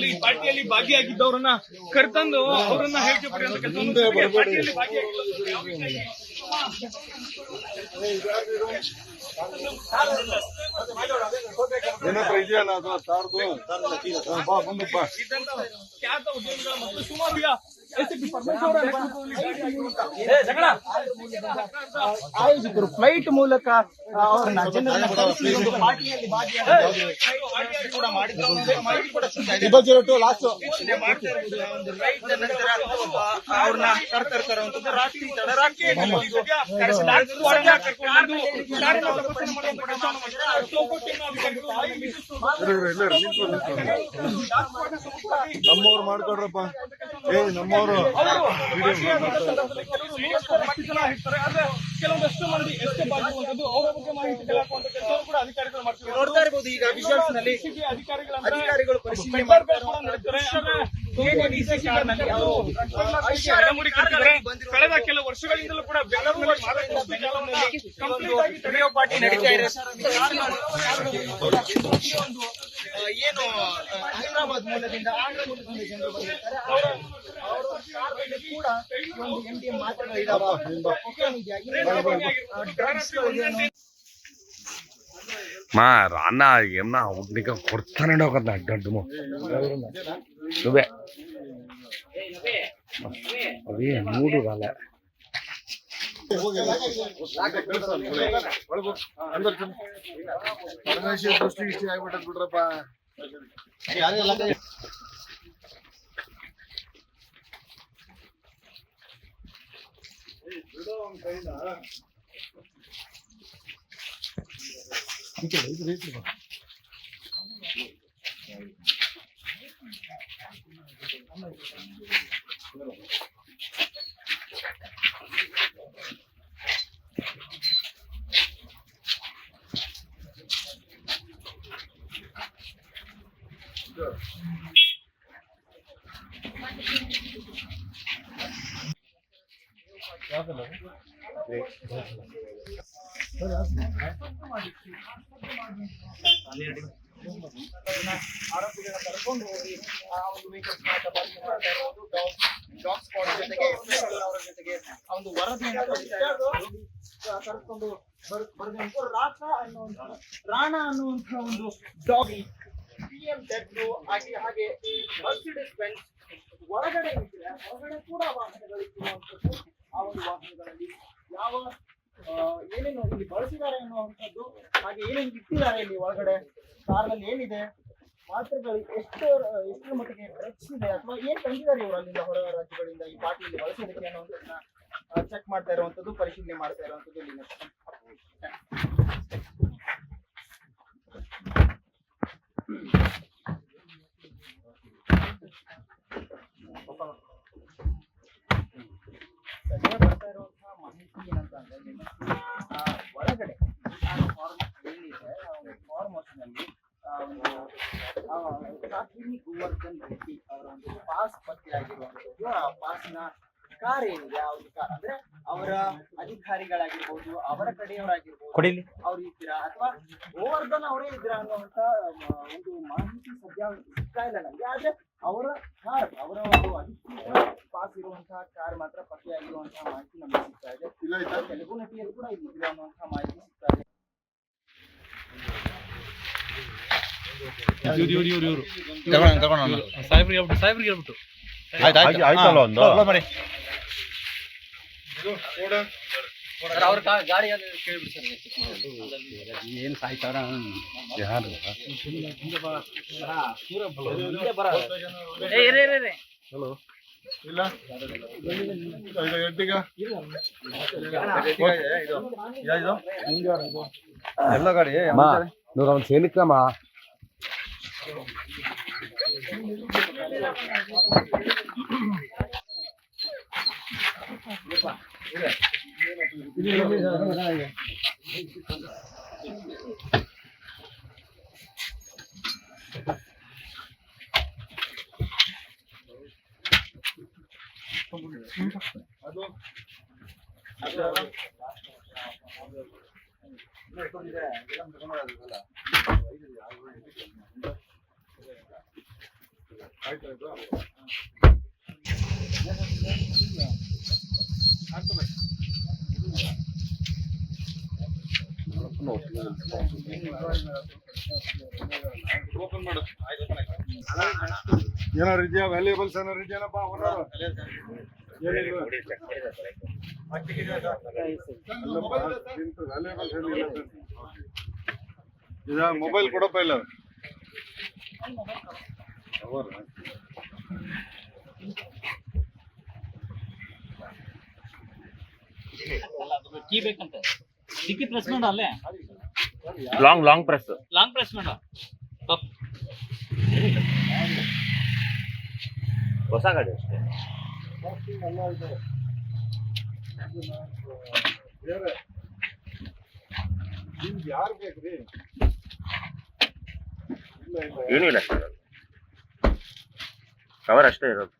ಈ ಪಾರ್ಟಿಯಲ್ಲಿ ಭಾಗಿಯಾಗಿದ್ದವರನ್ನ ಕರೆತಂದು ಅವರನ್ನ ಹೇಳಿಕೆ ಪಡೆಯುವಂತ ಕೆಲಸವನ್ನು ಪಾರ್ಟಿಯಲ್ಲಿ ಭಾಗಿಯಾಗಿದ್ದ ಇದೆಯಲ್ಲ ಅದು ಸಾರ್ದು ಬಾ ಮುಂದಕ್ಕೆ ಬಾ ಖ್ಯಾತ ಉದ್ಯಮಿಗಳ ಮತ್ತು ಸುಮಾರು ಆಯೋಜಕರು ಫ್ಲೈಟ್ ಮೂಲಕ ಅವ್ರನ್ನ ಅವ್ರನ್ನ ಕರ್ತರ್ತರುವಂತದ್ದು ರಾತ್ರಿ ತಡರಾತ್ರಿ ನಮ್ಮವ್ರು ಮಾಡ್ಕೊಡ್ರಪ್ಪ ನಮ್ಮವರು ಕೆಲವೊಂದಷ್ಟು ಮಂದಿ ಎಸ್ಕೇಪ್ ಆಗಿರುವಂತದ್ದು ಅವರ ಬಗ್ಗೆ ಮಾಹಿತಿ ಹಾಕುವಂತ ಕೆಲಸವನ್ನು ಕೂಡ ಅಧಿಕಾರಿಗಳು ಮಾಡ್ತಾರೆ. ನೋಡ್ತಾ ಇರಬಹುದು ಈಗ ವಿಜುವಲ್ಸ್ನಲ್ಲಿ ಅಧಿಕಾರಿಗಳು ಪರಿಶೀಲನೆ ಮಾಡ್ತಾರೆ. ಕಳೆದ ಕೆಲವು ವರ್ಷಗಳಿಂದಲೂ ಕೂಡ ಬೆಂಗಳೂರು ಪಾರ್ಟಿ ನಡೀತಾ ಇದೆ. ಏನು ಹೈದರಾಬಾದ್ ಮೂಲದಿಂದ ಆಂಧ್ರ ಮೂಲದಿಂದ ಜನರು ಬಂದಿರ್ತಾರೆ ಅವರು ಕೂಡ ಒಂದು MDM ಮಾತ್ರೆಗಳು ಇದಾವೆ. మా రాన్న ఏమన్నా నీకు కొడతానండి ఒక అడ్డు నువ్వే అవి మూడు రాలే ದೃಷ್ಟಿ ಇಷ್ಟಿ ಆಗ್ಬಿಟ್ಟದ್ ಬಿಡ್ರಪ್ಪ. ಆರೋಪಿಗಳನ್ನ ಕರ್ಕೊಂಡು ಹೋಗಿ ಆ ಒಂದು ವೆಹಿಕಲ್ಸ್ ಡಾಗ್ ಸ್ಪಾಟ್ ಜೊತೆಗೆ ಅವರ ಜೊತೆಗೆ ಆ ಒಂದು ವರದಿಯನ್ನು ಕರೆದುಕೊಂಡು ಬರೆದಂತ ರಾಣ ಅನ್ನುವಂತ ಒಂದು ಡಾಗ್ BMW ಹಾಗೆ ಮರ್ಸಿಡಿಸ್ ಬೆಂಜ್ ಹೊರಗಡೆ ನಿಂತಿದೆ. ಹೊರಗಡೆ ಕೂಡ ವಾಹನಗಳಿರುವಂತದ್ದು. ಆ ಒಂದು ವಾಹನಗಳಲ್ಲಿ ಯಾವ ಏನೇನು ಇಲ್ಲಿ ಬಳಸಿದ್ದಾರೆ ಅನ್ನುವಂಥದ್ದು ಹಾಗೆ ಏನೇನು ಇಟ್ಟಿದ್ದಾರೆ ಇಲ್ಲಿ ಒಳಗಡೆ ಕಾರ್ನಲ್ಲಿ ಏನಿದೆ ಮಾತ್ರೆಗಳು ಎಷ್ಟರ ಮಟ್ಟಿಗೆ ಡ್ರಗ್ಸ್ ಇದೆ ಅಥವಾ ಏನ್ ತಂದಿದ್ದಾರೆ ಇವರು ಅಲ್ಲಿಂದ ಹೊರ ರಾಜ್ಯಗಳಿಂದ ಈ ಪಾರ್ಟಿಯಲ್ಲಿ ಬಳಸೋದಕ್ಕೆ ಅನ್ನೋದನ್ನ ಚೆಕ್ ಮಾಡ್ತಾ ಇರುವಂತದ್ದು, ಪರಿಶೀಲನೆ ಮಾಡ್ತಾ ಇರುವಂತದ್ದು ಇಲ್ಲಿ ಬರ್ತಾ ಇರುವಂತಹ ಮಾಹಿತಿ ಏನಂತ ಅಂದ್ರೆ ಒಳಗಡೆ ಫಾರ್ಮ್ ಏನಿದೆ ಫಾರ್ಮ್ ಹೌಸ್ನಲ್ಲಿ ಕಾಶ್ಮೀರಿ ಗೋವರ್ಧನ್ ರೆಡ್ಡಿ ಅವರ ಒಂದು ಪಾಸ್ ಪತ್ತೆಯಾಗಿರುವಂತದ್ದು. ಆ ಪಾಸ್ನ ಕಾರ್ ಏನಿದೆ ಆ ಒಂದು ಕಾರ್ ಅಂದ್ರೆ ಅವರ ಅಧಿಕಾರಿಗಳಾಗಿರ್ಬೋದು, ಅವರ ಕಡೆಯವರಾಗಿರ್ಬೋದು, ಅವ್ರು ಇದ್ದೀರಾ ಅಥವಾ ಗೋವರ್ಧನ್ ಅವರೇ ಇದ್ದೀರಾ ಅನ್ನುವಂತ ಒಂದು ಮಾಹಿತಿ ಸದ್ಯ ಸಿಗ್ತಾ ಇಲ್ಲ ನಮ್ಗೆ. ಆದ್ರೆ ಅವರ ಕಾರ್, ಅವರ ಒಂದು ಅಧಿಕೃತ ಪಾಸ್ ಇರುವಂತಹ ಕಾರ್ ಮಾತ್ರ ಪತ್ತೆಯಾಗಿರುವಂತಹ ಮಾಹಿತಿ ನಮಗೆ ಸಿಗ್ತಾ ಇದೆ. ತೆಲುಗು ನಟಿಯರು ಕೂಡ ಇಲ್ಲಿ ಇದ್ದೀರಾ ಅನ್ನುವಂತಹ ಮಾಹಿತಿ ಸಿಗ್ತಾ ಇದೆ. ಆಯ್ತಲ್ಲ ಒಂದು ಅವ್ರ ಗಾಡಿಯಲ್ಲಿ ಏನ್ ಸಾಯ್ತಾರ ಯಾರು ಹಲೋ ಇಲ್ಲ ಎಟ್ಟಿಗ ಎಲ್ಲ ಗಾಡಿ నువ్వు అవును చేయనిక్కమ్మా ಆಯ್ತಾ ಇದು? ಓಪನ್ ಮಾಡು. ಏನಾರು ಇದೆಯಾ ವ್ಯಾಲ್ಯೂಬಲ್ಸ್ ಏನಾರು ಇದೆಯಲ್ಲಪ್ಪ ಇದ ಮೊಬೈಲ್ ಕೊಡಪ್ಪ ಇಲ್ಲ ಕೀ ಬೇಕಂತ ಡಿಕ್ಕಿ ಪ್ರೆಸ್ ಮಾಡ ಅಲ್ಲೇ ಲಾಂಗ್ ಪ್ರೆಸ್ ಲಾಂಗ್ ಪ್ರೆಸ್ ಮಾಡ ಹೊಸ ಗಾಡಿ ಅಷ್ಟೇ. ಯಾರು ಬೇಕ್ರಿ? ಏನೂ ಇಲ್ಲ ಸರ್, ಕವರ್ ಅಷ್ಟೇ ಇರೋದು.